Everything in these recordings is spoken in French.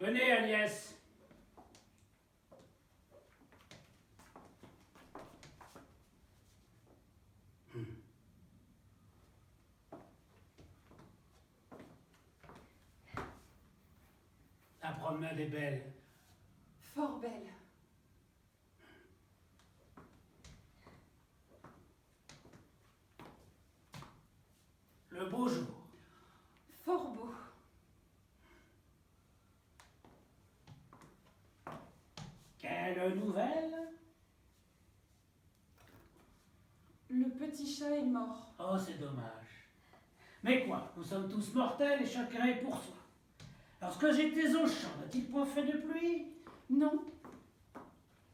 Venez, Agnès. La promenade est belle. Fort belle. Le beau jour. Fort beau. Quelle nouvelle? Le petit chat est mort. Oh, c'est dommage. Mais quoi, nous sommes tous mortels et chacun est pour soi. Lorsque j'étais au champ, n'a-t-il point fait de pluie? Non,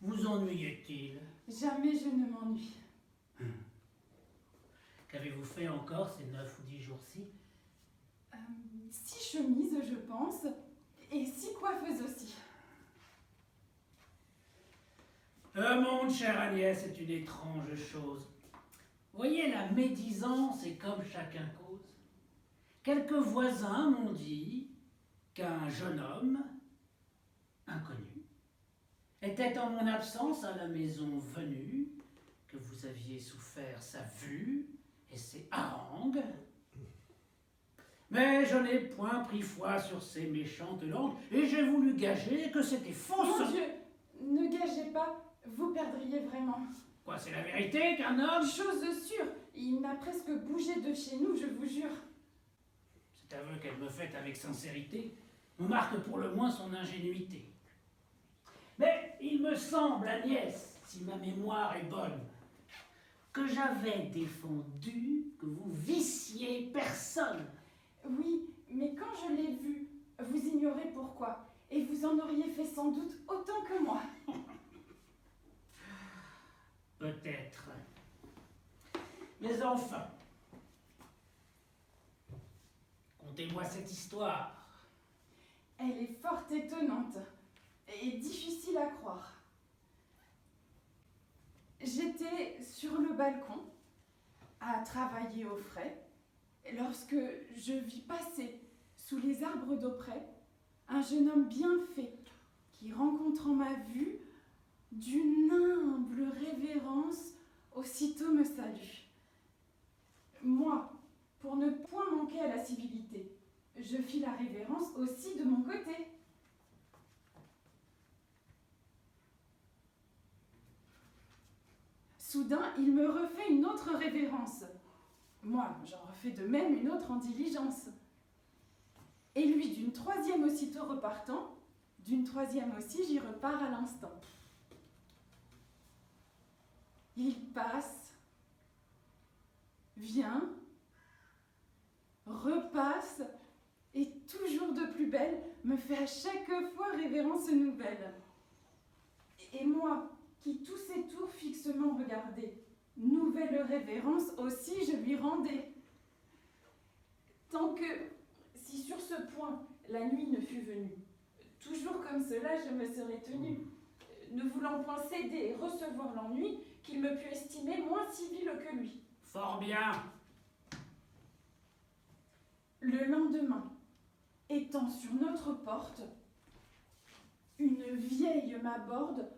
Vous ennuyait-il? jamais je ne m'ennuie. Qu'avez-vous fait encore ces 9 ou 10 jours-ci? 6 chemises, je pense, et 6 coiffeuses aussi. Le monde, chère Agnès, est une étrange chose. Voyez, la médisance est comme chacun cause. Quelques voisins m'ont dit qu'un jeune homme, inconnu, était en mon absence à la maison venue, que vous aviez souffert sa vue et ses harangues. Mais je n'ai point pris foi sur ces méchantes langues, et j'ai voulu gager que c'était faux. Mon Dieu, ne gagez pas, vous perdriez vraiment. Quoi, c'est la vérité qu'un homme... Chose sûre, il n'a presque bougé de chez nous, je vous jure. Cet aveu qu'elle me fait avec sincérité me marque pour le moins son ingénuité. Mais il me semble, Agnès, si ma mémoire est bonne, que j'avais défendu que vous vissiez personne. Oui, mais quand je l'ai vu, vous ignorez pourquoi, et vous en auriez fait sans doute autant que moi. Peut-être. Mais enfin, contez-moi cette histoire. Elle est fort étonnante et difficile à croire. J'étais sur le balcon à travailler au frais lorsque je vis passer sous les arbres d'auprès un jeune homme bien fait qui, rencontrant ma vue, d'une humble révérence, aussitôt me salue. Moi, pour ne point manquer à la civilité, je fis la révérence aussi de mon côté. Soudain, il me refait une autre révérence. Moi, j'en refais de même une autre en diligence. Et lui, d'une troisième aussitôt repartant, d'une troisième aussi, j'y repars à l'instant. Il passe, vient, repasse, et toujours de plus belle, me fait à chaque fois révérence nouvelle. Et moi, qui tous ces tours fixement regardais, nouvelle révérence aussi je lui rendais. Tant que, si sur ce point la nuit ne fût venue, toujours comme cela je me serais tenue, ne voulant point céder et recevoir l'ennui, qu'il me pût estimer moins civil que lui. Fort bien. Le lendemain, étant sur notre porte, une vieille m'aborde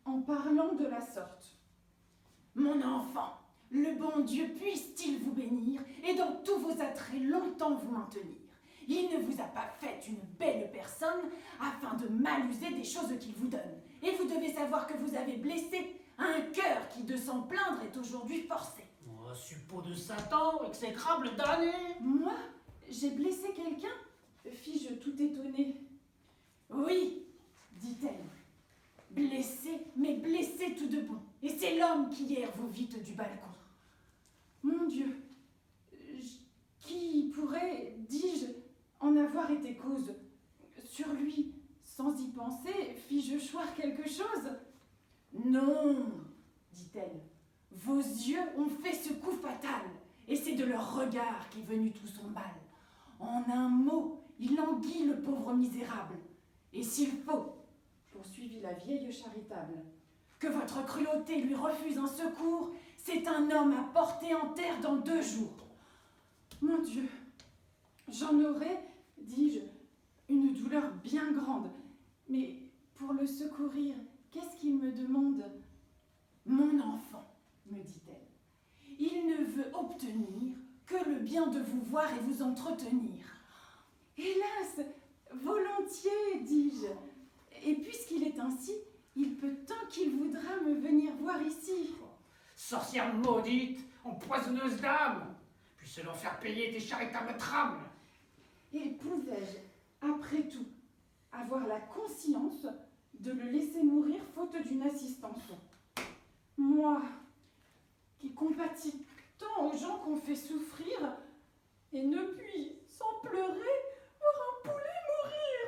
en parlant de la sorte. Mon enfant, le bon Dieu puisse-t-il vous bénir et dans tous vos attraits longtemps vous maintenir. Il ne vous a pas fait une belle personne afin de mal user des choses qu'il vous donne. Et vous devez savoir que vous avez blessé un cœur qui de s'en plaindre est aujourd'hui forcé. Oh, suppôt de Satan, exécrable damné. Moi, j'ai blessé quelqu'un? Fis-je tout étonnée. Oui, dit-elle. Blessé, mais blessé tout de bon. Et c'est l'homme qui hier vous vîtes du balcon. Mon Dieu, qui pourrait, dis-je, en avoir été cause? Sur lui, sans y penser, fis-je choir quelque chose? Non, dit-elle. Vos yeux ont fait ce coup fatal, et c'est de leur regard qu'est venu tout son mal. En un mot, il languit le pauvre misérable. Et s'il faut, poursuivit la vieille charitable, que votre cruauté lui refuse un secours, c'est un homme à porter en terre dans 2 jours. Mon Dieu, j'en aurais, dis-je, une douleur bien bien grande. Mais pour le secourir, qu'est-ce qu'il me demande? Mon enfant, me dit-elle, il ne veut obtenir que le bien de vous voir et vous entretenir. Hélas, volontiers, dis-je. Et puisqu'il est ainsi, il peut tant qu'il voudra me venir voir ici. Sorcière maudite, empoisonneuse d'âme, puisse l'en faire payer tes charitables trames. Et pouvais-je, après tout, avoir la conscience de le laisser mourir faute d'une assistance? Moi, qui compatis tant aux gens qu'on fait souffrir, et ne puis, sans pleurer, voir un poulet mourir.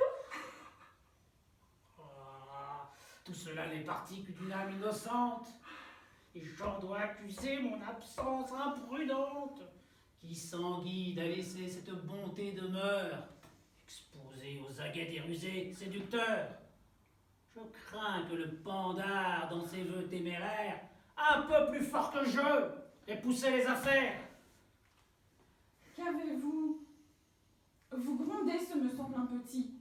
Ah, tout cela n'est parti que d'une âme innocente, et j'en dois accuser mon absence imprudente, qui s'enguide à laisser cette bonté de mœurs, exposée aux aguets des rusés séducteurs. Je crains que le pandard, dans ses vœux téméraires, un peu plus fort que je, ait poussé les affaires. Qu'avez-vous? Vous grondez, ce me semble un petit.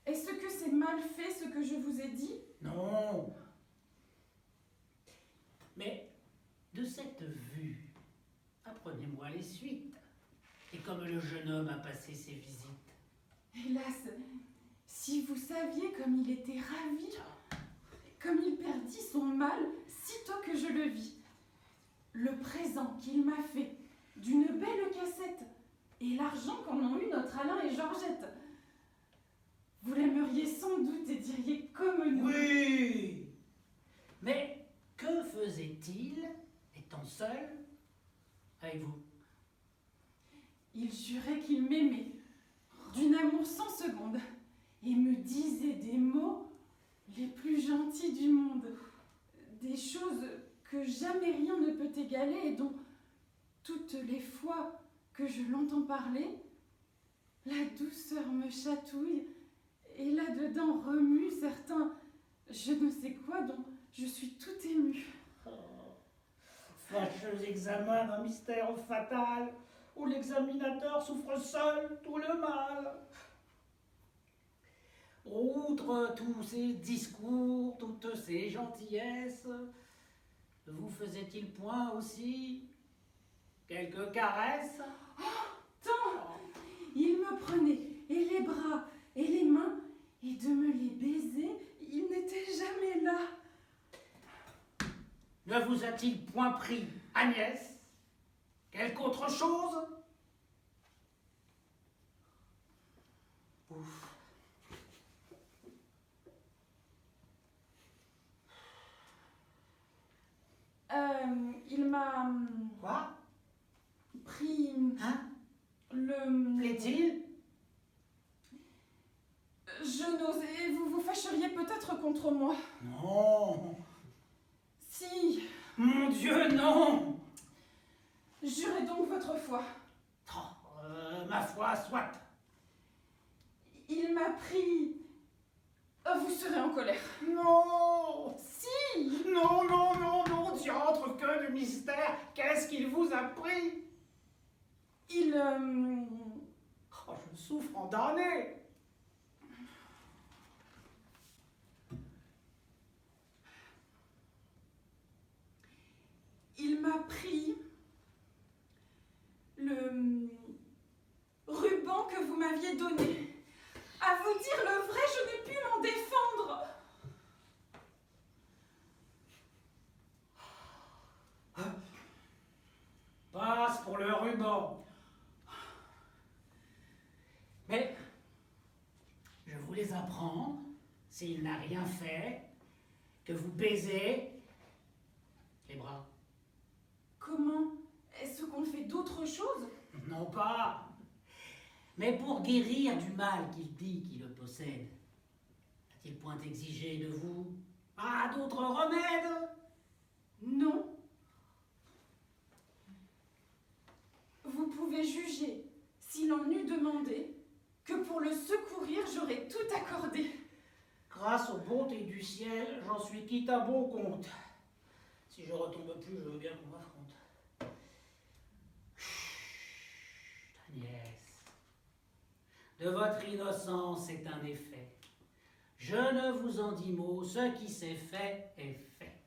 Est-ce que c'est mal fait ce que je vous ai dit? Non. Mais de cette vue, apprenez-moi les suites, et comme le jeune homme a passé ses visites. Hélas, si vous saviez comme il était ravi, comme il perdit son mal sitôt que je le vis. Le présent qu'il m'a fait d'une belle cassette et l'argent qu'en ont eu notre Alain et Georgette. Vous l'aimeriez sans doute et diriez comme nous. Oui. Mais que faisait-il, étant seul, avec vous? Il jurait qu'il m'aimait, d'une amour sans seconde, et me disait des mots les plus gentils du monde, des choses que jamais rien ne peut égaler et dont, toutes les fois que je l'entends parler, la douceur me chatouille et là-dedans remue certains je ne sais quoi dont je suis tout émue. Oh, fâcheux examen d'un mystère fatal, où l'examinateur souffre seul tout le mal. Outre tous ces discours, toutes ces gentillesses, vous faisait-il point aussi quelques caresses? Tant! Il me prenait et les bras et les mains, et de me les baiser, il n'était jamais là. Ne vous a-t-il point pris, Agnès, quelque autre chose? Ouf. Il m'a Quoi? pris Hein? le... Plaît-il? Je n'osais, vous vous fâcheriez peut-être contre moi. Non. Si, Mon Dieu, non. jurez donc votre foi. Oh, ma foi, soit. Il m'a pris... vous serez en colère. Non. Si! Non, non, non, non, diantre, que de mystère. Qu'est-ce qu'il vous a pris? Il... Oh, je souffre en damné. Il m'a pris le ruban que vous m'aviez donné. À vous dire le vrai, je n'ai pu m'en défendre. Passe pour le ruban. Mais je voulais apprendre, s'il n'a rien fait, que vous baisez les bras. Comment? Est-ce qu'on fait d'autres choses? Non pas, mais pour guérir du mal qu'il dit qu'il le possède. A-t-il point exigé de vous d'autres remèdes? Non. Vous pouvez juger, s'il en eût demandé, que pour le secourir, j'aurais tout accordé. Grâce aux bontés du ciel, j'en suis quitte à bon compte. Si je retombe plus, je veux bien qu'on m'affronte. Chut, Agnès. de votre innocence est un effet. Je ne vous en dis mot, ce qui s'est fait est fait.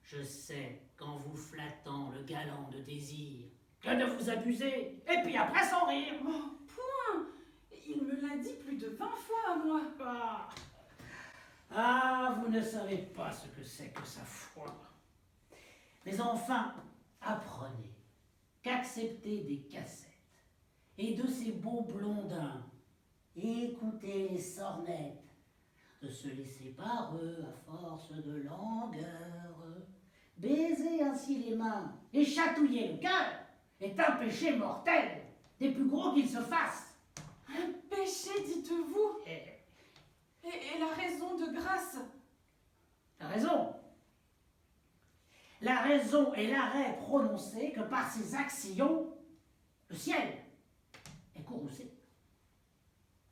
Je sais, qu'en vous flattant le galant de désir, que de vous abuser, et puis après sans rire. Oh, point! Il me l'a dit plus de 20 fois à moi. Ah, vous ne savez pas ce que c'est que sa foi. Mais enfin, apprenez qu'accepter des cassettes et de ces beaux blondins, et écouter les sornettes, de se laisser par eux à force de langueur, baiser ainsi les mains et chatouiller le cœur, est un péché mortel, des plus gros qu'il se fasse. Un péché, dites-vous? Et la raison de grâce? La raison. La raison est l'arrêt prononcé que par ses actions, le ciel est courroucé.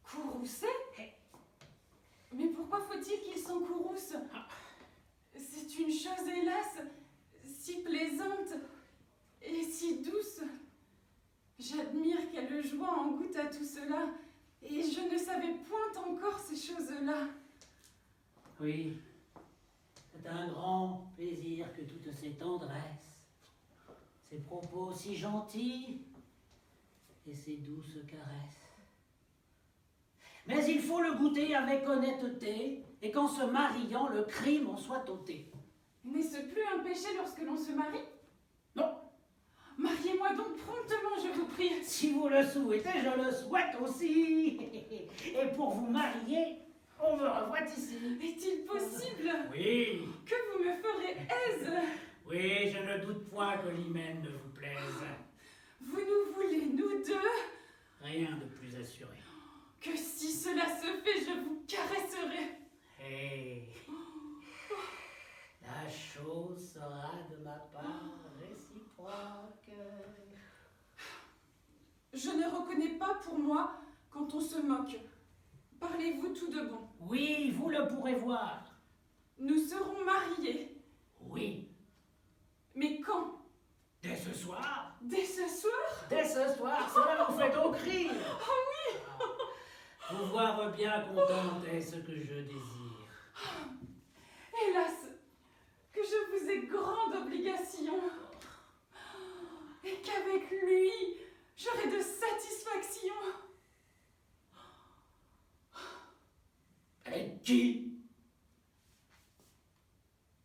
Courroucé? Mais pourquoi faut-il qu'il s'en courrouce? C'est une chose, hélas, si plaisante et si douce. J'admire quelle joie en goûte à tout cela, et je ne savais point encore ces choses-là. Oui, c'est un grand plaisir que toutes ces tendresses, ces propos si gentils et ces douces caresses. Mais il faut le goûter avec honnêteté, et qu'en se mariant, le crime en soit ôté. N'est-ce plus un péché lorsque l'on se marie? Non. Mariez-moi donc promptement, je vous prie. Si vous le souhaitez, je le souhaite aussi. Et pour vous marier, on me revoit ici. Est-il possible Oui. que vous me ferez aise? Oui, je ne doute point que l'hymen ne vous plaise. Vous nous voulez, nous deux? Rien de plus assuré. Que si cela se fait, je vous caresserai. Hey. La chose sera de ma part réciproque. Je ne reconnais pas pour moi quand on se moque. Parlez-vous tout de bon. Oui, vous le pourrez voir. Nous serons mariés. Oui. Mais quand? Dès ce soir. Dès ce soir? Dès ce soir, cela vous fait donc rire. Oh oui. Vous voir bien contente est ce que je désire. Hélas, que je vous ai grande obligation. Et qu'avec lui, j'aurai de satisfaction. Avec qui?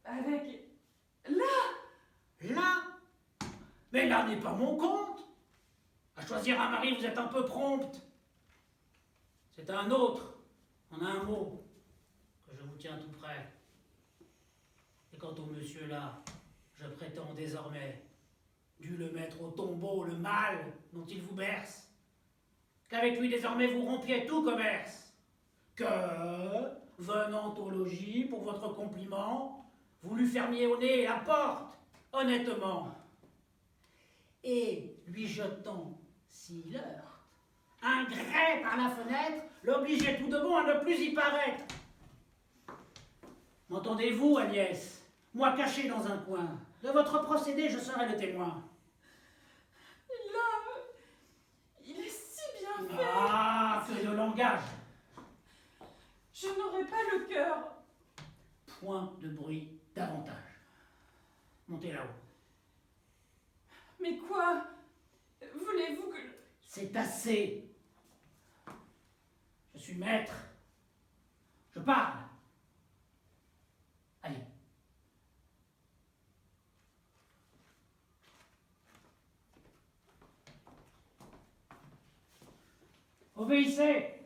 Avec... là! Là? Mais là n'est pas mon compte. À choisir un mari, vous êtes un peu prompte. C'est un autre, en un mot, que je vous tiens tout près. Et quant au monsieur là, je prétends désormais dû le mettre au tombeau, le mal dont il vous berce, qu'avec lui désormais vous rompiez tout commerce, que, venant au logis pour votre compliment, vous lui fermiez au nez la porte, honnêtement, et lui jetant, s'il heurte, un grès par la fenêtre, l'obligeait tout de bon à ne plus y paraître. M'entendez-vous, Agnès? Moi caché dans un coin, de votre procédé je serai le témoin. Là, il est si bien fait. Ah, que de langage! Je n'aurai pas le cœur. Point de bruit davantage. Montez là-haut. Mais quoi? Voulez-vous que... C'est assez. Je suis maître. Je parle. Allez. Obéissez.